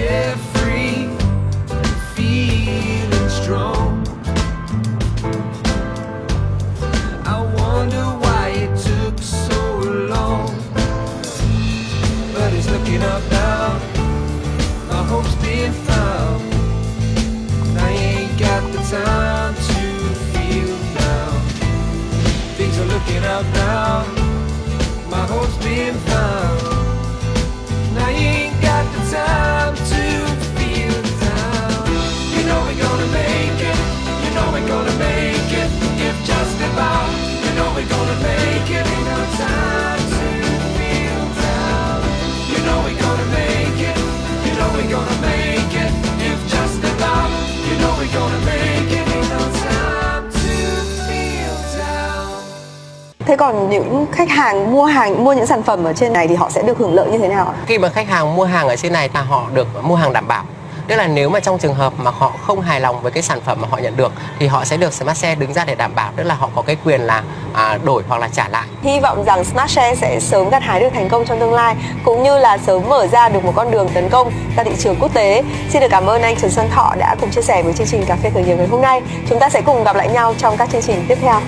carefree, feeling strong. I wonder why it took so long, but it's looking up now. My hope's being found. I ain't got the time to feel now. Things are looking up now. My hope's being found. I ain't got the time to feel down. You know we're gonna make it. You know we're gonna make it. If just about. You know we're gonna make it. Ain't no time to feel down. You know we're gonna make it. You know we're gonna make it. If just about. You know we're gonna make it. Ain't no time to feel down. Thế còn những khách hàng mua những sản phẩm ở trên này thì họ sẽ được hưởng lợi như thế nào ạ? Khi mà khách hàng mua hàng ở trên này là họ được mua hàng đảm bảo. Tức là nếu mà trong trường hợp mà họ không hài lòng với cái sản phẩm mà họ nhận được thì họ sẽ được Smartshare đứng ra để đảm bảo, tức là họ có cái quyền là đổi hoặc là trả lại. Hy vọng rằng Smartshare sẽ sớm gặt hái được thành công trong tương lai, cũng như là sớm mở ra được một con đường tấn công ra thị trường quốc tế. Xin được cảm ơn anh Trần Xuân Thọ đã cùng chia sẻ với chương trình Cà phê khởi nghiệp ngày hôm nay. Chúng ta sẽ cùng gặp lại nhau trong các chương trình tiếp theo.